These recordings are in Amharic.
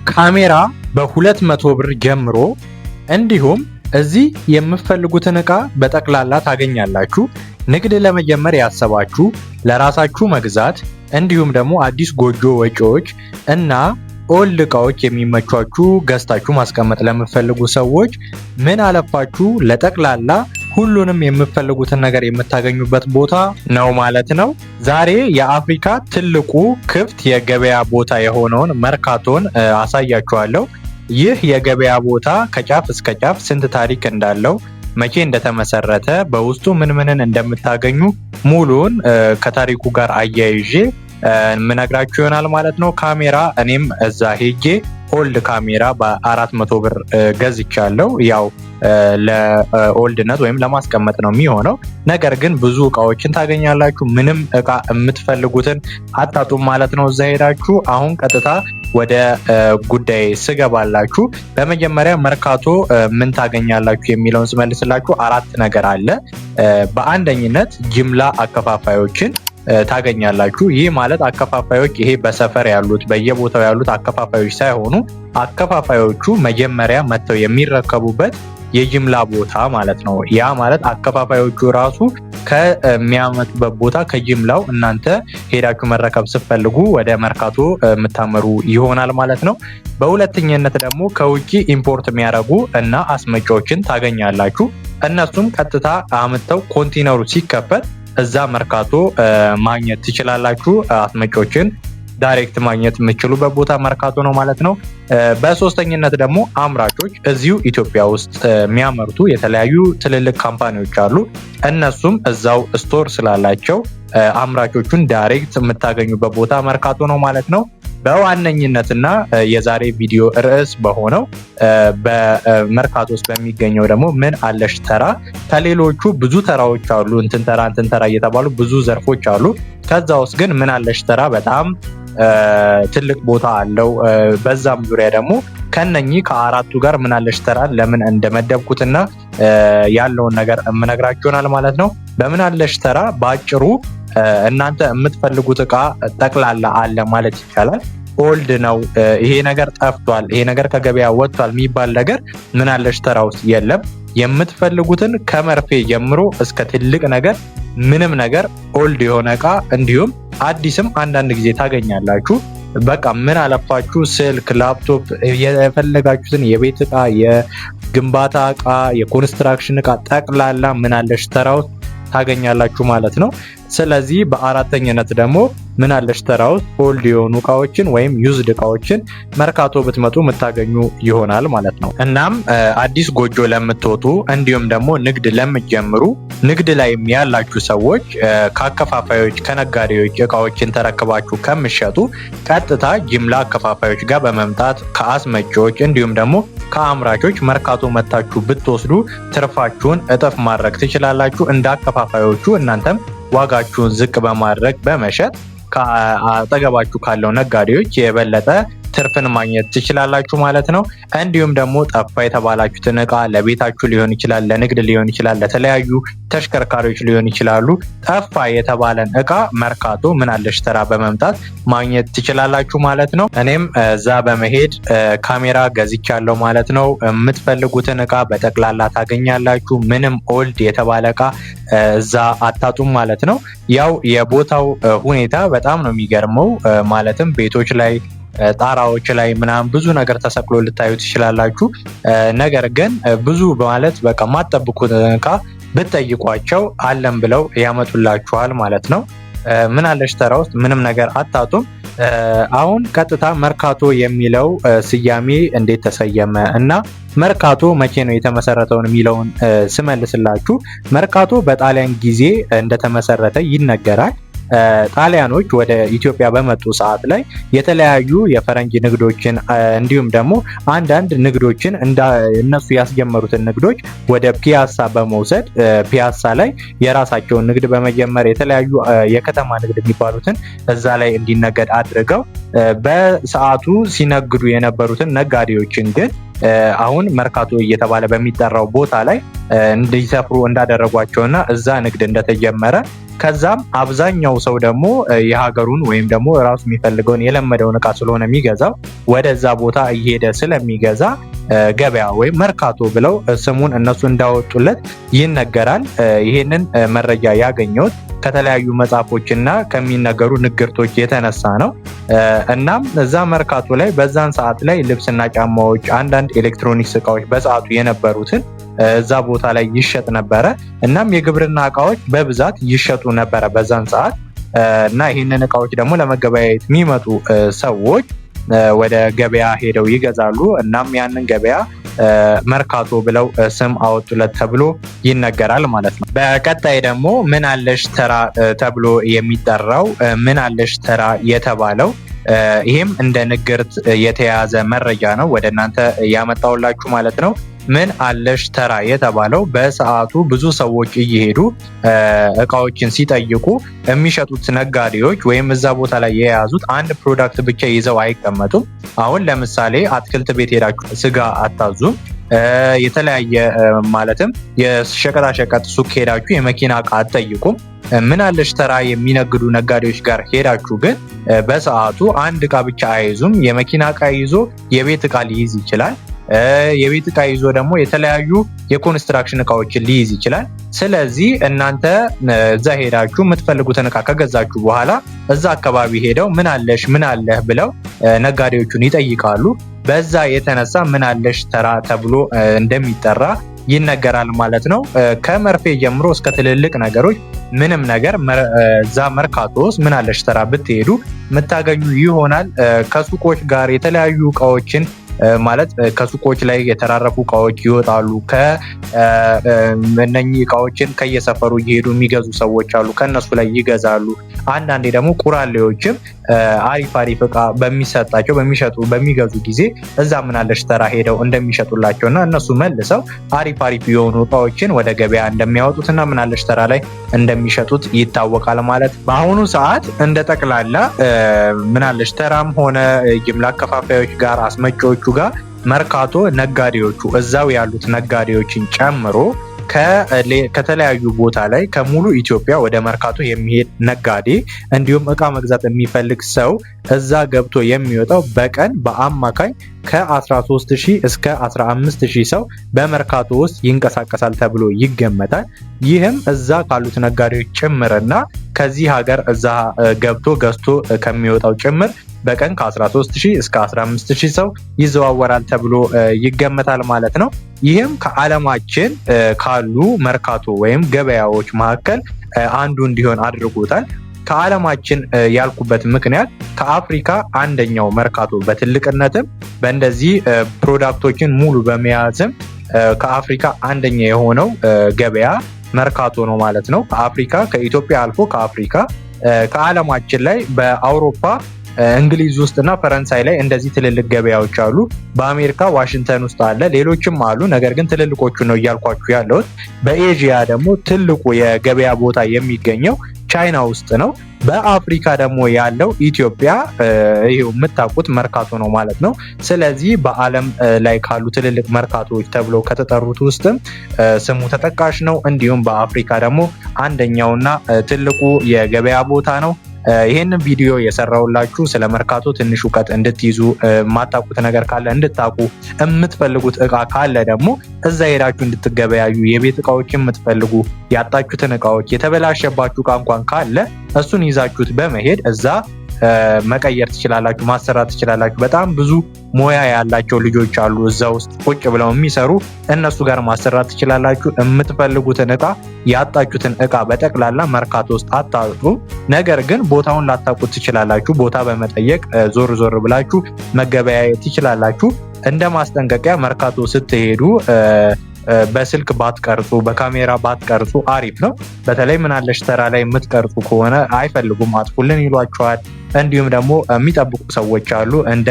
ካሜራ በ200 ብር ጀምሮ እንዲሁም እዚህ የምትፈልጉትን ዕቃ በጠቅላላ ታገኛላችሁ። ንግድ ለመጀመር ያሰባችሁ፣ ለራሳችሁ መግዛት እንዲሁም ደግሞ አዲስ ጎጆ ወጪዎች እና ኦልድ ዕቃዎች የሚመቿችሁ ገዝታችሁ ማስቀመጥ ለምትፈልጉ ሰዎች ምን አለፋችሁ ለጠቅላላ ሁሉንም የምትፈልጉትን ነገር የምታገኙበት ቦታ ነው ማለት ነው። ዛሬ የአፍሪካ ትልቁ ክፍት የገበያ ቦታ የሆነውን መርካቶን አሳያችኋለሁ። ይህ የገበያ ቦታ ከጫፍ እስከ ጫፍ ስንት ታሪክ እንዳለው፣ መቼ እንደተመሰረተ፣ በውስጡ ምን እንደምታገኙ ሙሉን ከታሪኩ ጋር አያይዤ ምነግራችሁ ይሆናል ማለት ነው። ካሜራ እኔም እዛ ሄጄ ኦልድ ካሜራ በ400 ብር ገዝቻለሁ። ያው ለኦልድነት ወይም ለማስቀመጥ ነው የሚሆነው። ነገር ግን ብዙ እቃዎችን ታገኛላችሁ። ምንም እቃ የምትፈልጉትን አጣጡም ማለት ነው እዛ ሄዳችሁ። አሁን ቀጥታ ወደ ጉዳይ ስገባላችሁ በመጀመሪያ መርካቶ ምን ታገኛላችሁ የሚለውን ስመልስላችሁ 4 ነገር አለ። በአንደኝነት ጅምላ አከፋፋዮችን ታገኛላችሁ። ይህ ማለት አከፋፋዮች ይሄ በሰፈር ያሉት በየቦታው ያሉት አከፋፋዮች ሳይሆኑ አከፋፋዮቹ መጀመሪያ መጥተው የሚረከቡበት የጅምላ ቦታ ማለት ነው። ያ ማለት አከፋፋዮቹ ራሱ ከሚያመጡበት ቦታ ከጅምላው እናንተ ሄዳችሁ መረከብ ስትፈልጉ ወደ መርካቶ የምታመሩ ይሆናል ማለት ነው። በሁለተኛነት ደግሞ ከውጪ ኢምፖርት የሚያደርጉ እና አስመጪዎችን ታገኛላችሁ። እነሱም ቀጥታ አምጥተው ኮንቴነሩ ሲከፈት እዛ መርካቶ ማግኘት ትችላላችሁ። አስመጪዎችን ዳይሬክት ማግኘት የምትችሉበት ቦታ መርካቶ ነው ማለት ነው። በሶስተኝነት ደግሞ አምራቾች እዚሁ ኢትዮጵያ ውስጥ የሚያመርቱ የተለያዩ ትልልቅ ካምፓኒዎች አሉ። እነሱም እዛው ስቶር ስላላቸው አምራቾቹን ዳይሬክት የምታገኙበት ቦታ መርካቶ ነው ማለት ነው። በዋነኝነትና የዛሬ ቪዲዮ ርዕስ በሆነው በመርካቶ ውስጥ በሚገኘው ደግሞ ምን አለሽ ተራ ከሌሎቹ ብዙ ተራዎች አሉ። እንትን ተራ እየተባሉ ብዙ ዘርፎች አሉ። ከዛ ውስጥ ግን ምን አለሽ ተራ በጣም ትልቅ ቦታ አለው። በዛም ዙሪያ ደግሞ ከነኚህ ከአራቱ ጋር ምን አለሽ ተራን ለምን እንደመደብኩትና ያለውን ነገር የምነግራችሁናል ማለት ነው። በምን አለሽ ተራ ባጭሩ እናንተ የምትፈልጉት ዕቃ ጠቅላላ አለ ማለት ይቻላል። ኦልድ ነው፣ ይሄ ነገር ጠፍቷል፣ ይሄ ነገር ከገበያ ወጥቷል የሚባል ነገር ምን አለሽ ተራ ውስጥ የለም። የምትፈልጉትን ከመርፌ ጀምሮ እስከ ትልቅ ነገር ምንም ነገር ኦልድ የሆነ ዕቃ እንዲሁም አዲስም አንዳንድ ጊዜ ታገኛላችሁ። በቃ ምን አለፋችሁ ስልክ፣ ላፕቶፕ፣ የፈለጋችሁትን የቤት ዕቃ፣ የግንባታ ዕቃ፣ የኮንስትራክሽን ዕቃ ጠቅላላ ምን አለሽ ተራ ውስጥ ታገኛላችሁ ማለት ነው። ስለዚህ በአራተኛነት ደግሞ ምን አለሽ ተራ ውስጥ ኦልድ የሆኑ እቃዎችን ወይም ዩዝድ እቃዎችን መርካቶ ብትመጡ የምታገኙ ይሆናል ማለት ነው። እናም አዲስ ጎጆ ለምትወጡ እንዲሁም ደግሞ ንግድ ለምትጀምሩ ንግድ ላይ ያላችሁ ሰዎች ከአከፋፋዮች ከነጋዴዎች እቃዎችን ተረክባችሁ ከምትሸጡ ቀጥታ ጅምላ አከፋፋዮች ጋር በመምጣት ከአስመጪዎች እንዲሁም ደግሞ ከአምራቾች መርካቶ መታችሁ ብትወስዱ ትርፋችሁን እጥፍ ማድረግ ትችላላችሁ። እንደ አከፋፋዮቹ እናንተም ዋጋችሁን ዝቅ በማድረግ በመሸጥ ከአጠገባችሁ ካለው ነጋዴዎች የበለጠ ትርፍን ማግኘት ትችላላችሁ ማለት ነው። እንዲሁም ደግሞ ጠፋ የተባላችሁትን ዕቃ ለቤታችሁ ሊሆን ይችላል፣ ለንግድ ሊሆን ይችላል፣ ለተለያዩ ተሽከርካሪዎች ሊሆን ይችላሉ። ጠፋ የተባለን ዕቃ መርካቶ ምን አለሽ ተራ በመምጣት ማግኘት ትችላላችሁ ማለት ነው። እኔም እዛ በመሄድ ካሜራ ገዝቻለሁ ማለት ነው። የምትፈልጉትን ዕቃ በጠቅላላ ታገኛላችሁ። ምንም ኦልድ የተባለ ዕቃ እዛ አታጡም ማለት ነው። ያው የቦታው ሁኔታ በጣም ነው የሚገርመው። ማለትም ቤቶች ላይ ጣራዎች ላይ ምናምን ብዙ ነገር ተሰቅሎ ልታዩ ትችላላችሁ። ነገር ግን ብዙ ማለት በቃ ማጠብቁት ዕቃ ብትጠይቋቸው አለም ብለው ያመጡላችኋል ማለት ነው። ምን አለሽ ተራ ውስጥ ምንም ነገር አታጡም። አሁን ቀጥታ መርካቶ የሚለው ስያሜ እንዴት ተሰየመ እና መርካቶ መቼ ነው የተመሰረተውን የሚለውን ስመልስላችሁ መርካቶ በጣሊያን ጊዜ እንደተመሰረተ ይነገራል። ጣሊያኖች ወደ ኢትዮጵያ በመጡ ሰዓት ላይ የተለያዩ የፈረንጅ ንግዶችን እንዲሁም ደግሞ አንዳንድ ንግዶችን እነሱ ያስጀመሩትን ንግዶች ወደ ፒያሳ በመውሰድ ፒያሳ ላይ የራሳቸውን ንግድ በመጀመር የተለያዩ የከተማ ንግድ የሚባሉትን እዛ ላይ እንዲነገድ አድርገው በሰዓቱ ሲነግዱ የነበሩትን ነጋዴዎችን ግን አሁን መርካቶ እየተባለ በሚጠራው ቦታ ላይ እንዲሰፍሩ እንዳደረጓቸውና እዛ ንግድ እንደተጀመረ ከዛም አብዛኛው ሰው ደግሞ የሀገሩን ወይም ደግሞ ራሱ የሚፈልገውን የለመደውን እቃ ስለሆነ የሚገዛው ወደዛ ቦታ እየሄደ ስለሚገዛ ገበያ ወይም መርካቶ ብለው ስሙን እነሱ እንዳወጡለት ይነገራል። ይሄንን መረጃ ያገኘሁት ከተለያዩ መጽሐፎችና ከሚነገሩ ንግርቶች የተነሳ ነው። እናም እዛ መርካቶ ላይ በዛን ሰዓት ላይ ልብስና ጫማዎች፣ አንዳንድ ኤሌክትሮኒክስ እቃዎች በሰዓቱ የነበሩትን እዛ ቦታ ላይ ይሸጥ ነበረ። እናም የግብርና እቃዎች በብዛት ይሸጡ ነበረ በዛን ሰዓት እና ይህንን እቃዎች ደግሞ ለመገበያየት የሚመጡ ሰዎች ወደ ገበያ ሄደው ይገዛሉ። እናም ያንን ገበያ መርካቶ ብለው ስም አወጡለት ተብሎ ይነገራል ማለት ነው። በቀጣይ ደግሞ ምን አለሽ ተራ ተብሎ የሚጠራው ምን አለሽ ተራ የተባለው ይሄም እንደ ንግርት የተያዘ መረጃ ነው ወደ እናንተ ያመጣውላችሁ ማለት ነው። ምን አለሽ ተራ የተባለው በሰዓቱ ብዙ ሰዎች እየሄዱ እቃዎችን ሲጠይቁ የሚሸጡት ነጋዴዎች ወይም እዛ ቦታ ላይ የያዙት አንድ ፕሮዳክት ብቻ ይዘው አይቀመጡም። አሁን ለምሳሌ አትክልት ቤት ሄዳችሁ ስጋ አታዙም። የተለያየ ማለትም የሸቀጣሸቀጥ ሱቅ ሄዳችሁ የመኪና እቃ አትጠይቁም። ምን አለሽ ተራ የሚነግዱ ነጋዴዎች ጋር ሄዳችሁ ግን በሰዓቱ አንድ እቃ ብቻ አይዙም። የመኪና እቃ ይዞ የቤት እቃ ሊይዝ ይችላል። የቤት እቃ ይዞ ደግሞ የተለያዩ የኮንስትራክሽን እቃዎችን ሊይዝ ይችላል። ስለዚህ እናንተ እዛ ሄዳችሁ የምትፈልጉትን እቃ ከገዛችሁ በኋላ እዛ አካባቢ ሄደው ምን አለሽ ምን አለህ ብለው ነጋዴዎቹን ይጠይቃሉ። በዛ የተነሳ ምን አለሽ ተራ ተብሎ እንደሚጠራ ይነገራል ማለት ነው። ከመርፌ ጀምሮ እስከ ትልልቅ ነገሮች ምንም ነገር እዛ መርካቶ ውስጥ ምን አለሽ ተራ ብትሄዱ የምታገኙ ይሆናል። ከሱቆች ጋር የተለያዩ እቃዎችን ማለት ከሱቆች ላይ የተራረፉ እቃዎች ይወጣሉ። እነኚህ እቃዎችን ከየሰፈሩ እየሄዱ የሚገዙ ሰዎች አሉ፣ ከነሱ ላይ ይገዛሉ። አንዳንዴ ደግሞ ቁራሌዎችም አሪፍ እቃ በሚሰጣቸው በሚገዙ ጊዜ እዛ ምን አለሽ ተራ ሄደው እንደሚሸጡላቸውና እነሱ መልሰው አሪፍ የሆኑ እቃዎችን ወደ ገበያ እንደሚያወጡትና ምን አለሽ ተራ ላይ እንደሚሸጡት ይታወቃል ማለት። በአሁኑ ሰዓት እንደ ጠቅላላ ምን አለሽ ተራም ሆነ ጅምላ አከፋፋዮች ጋር አስመጪዎቹ ጋር መርካቶ ነጋዴዎቹ እዛው ያሉት ነጋዴዎችን ጨምሮ ከተለያዩ ቦታ ላይ ከሙሉ ኢትዮጵያ ወደ መርካቶ የሚሄድ ነጋዴ እንዲሁም እቃ መግዛት የሚፈልግ ሰው እዛ ገብቶ የሚወጣው በቀን በአማካኝ ከ13000 እስከ 15000 ሰው በመርካቶ ውስጥ ይንቀሳቀሳል ተብሎ ይገመታል። ይህም እዛ ካሉት ነጋዴዎች ጭምርና ከዚህ ሀገር እዛ ገብቶ ገዝቶ ከሚወጣው ጭምር በቀን ከ13000 እስከ 15000 ሰው ይዘዋወራል ተብሎ ይገመታል ማለት ነው። ይህም ከዓለማችን ካሉ መርካቶ ወይም ገበያዎች መካከል አንዱ እንዲሆን አድርጎታል። ከዓለማችን ያልኩበት ምክንያት ከአፍሪካ አንደኛው መርካቶ በትልቅነትም በእንደዚህ ፕሮዳክቶችን ሙሉ በመያዝም ከአፍሪካ አንደኛ የሆነው ገበያ መርካቶ ነው ማለት ነው። ከአፍሪካ ከኢትዮጵያ አልፎ ከዓለማችን ላይ በአውሮፓ እንግሊዝ ውስጥ እና ፈረንሳይ ላይ እንደዚህ ትልልቅ ገበያዎች አሉ። በአሜሪካ ዋሽንግተን ውስጥ አለ፣ ሌሎችም አሉ። ነገር ግን ትልልቆቹ ነው እያልኳችሁ ያለሁት። በኤዥያ ደግሞ ትልቁ የገበያ ቦታ የሚገኘው ቻይና ውስጥ ነው። በአፍሪካ ደግሞ ያለው ኢትዮጵያ ይሄው የምታውቁት መርካቶ ነው ማለት ነው። ስለዚህ በዓለም ላይ ካሉ ትልልቅ መርካቶዎች ተብለው ከተጠሩት ውስጥም ስሙ ተጠቃሽ ነው። እንዲሁም በአፍሪካ ደግሞ አንደኛውና ትልቁ የገበያ ቦታ ነው። ይሄንን ቪዲዮ የሰራውላችሁ ስለ መርካቶ ትንሽ እውቀት እንድትይዙ፣ የማታውቁት ነገር ካለ እንድታውቁ፣ የምትፈልጉት እቃ ካለ ደግሞ እዛ ሄዳችሁ እንድትገበያዩ፣ የቤት እቃዎችን የምትፈልጉ ያጣችሁትን እቃዎች የተበላሸባችሁ እቃ እንኳን ካለ እሱን ይዛችሁት በመሄድ እዛ መቀየር ትችላላችሁ፣ ማሰራት ትችላላችሁ። በጣም ብዙ ሙያ ያላቸው ልጆች አሉ እዛ ውስጥ ቁጭ ብለው የሚሰሩ፣ እነሱ ጋር ማሰራት ትችላላችሁ። የምትፈልጉትን እቃ ያጣችሁትን እቃ በጠቅላላ መርካቶ ውስጥ አታጡ። ነገር ግን ቦታውን ላታውቁት ትችላላችሁ። ቦታ በመጠየቅ ዞር ብላችሁ መገበያየት ትችላላችሁ። እንደ ማስጠንቀቂያ መርካቶ ስትሄዱ በስልክ ባትቀርጹ፣ በካሜራ ባትቀርጹ አሪፍ ነው። በተለይ ምን አለሽ ተራ ላይ የምትቀርጹ ከሆነ አይፈልጉም፣ አጥፉልን ይሏቸዋል። እንዲሁም ደግሞ የሚጠብቁ ሰዎች አሉ እንደ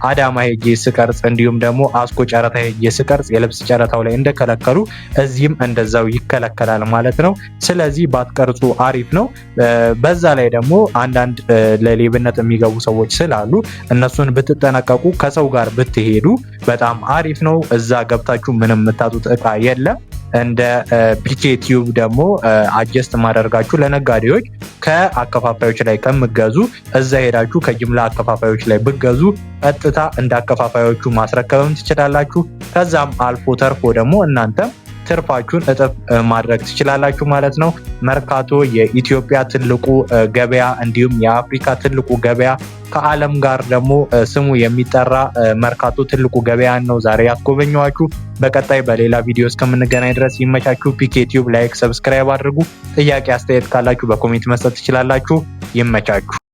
አዳማ ሄጄ ስቀርጽ እንዲሁም ደግሞ አስኮ ጨረታ ሄጄ ስቀርጽ የልብስ ጨረታው ላይ እንደከለከሉ እዚህም እንደዛው ይከለከላል ማለት ነው። ስለዚህ ባትቀርጹ አሪፍ ነው። በዛ ላይ ደግሞ አንዳንድ ለሌብነት የሚገቡ ሰዎች ስላሉ እነሱን ብትጠነቀቁ፣ ከሰው ጋር ብትሄዱ በጣም አሪፍ ነው። እዛ ገብታችሁ ምንም የምታጡት እቃ የለም። እንደ ፒኬ ቲዩብ ደግሞ አጀስት ማደርጋችሁ ለነጋዴዎች ከአከፋፋዮች ላይ ከምገዙ እዛ ሄዳችሁ ከጅምላ አከፋፋዮች ላይ ብገዙ ቀጥታ እንደ አከፋፋዮቹ ማስረከብም ትችላላችሁ። ከዛም አልፎ ተርፎ ደግሞ እናንተ ትርፋችሁን እጥፍ ማድረግ ትችላላችሁ ማለት ነው። መርካቶ የኢትዮጵያ ትልቁ ገበያ እንዲሁም የአፍሪካ ትልቁ ገበያ ከዓለም ጋር ደግሞ ስሙ የሚጠራ መርካቶ ትልቁ ገበያ ነው ዛሬ ያስጎበኘዋችሁ። በቀጣይ በሌላ ቪዲዮ እስከምንገናኝ ድረስ ይመቻችሁ። ፒኬ ቲዩብ ላይክ፣ ሰብስክራይብ አድርጉ። ጥያቄ አስተያየት ካላችሁ በኮሜንት መስጠት ትችላላችሁ። ይመቻችሁ።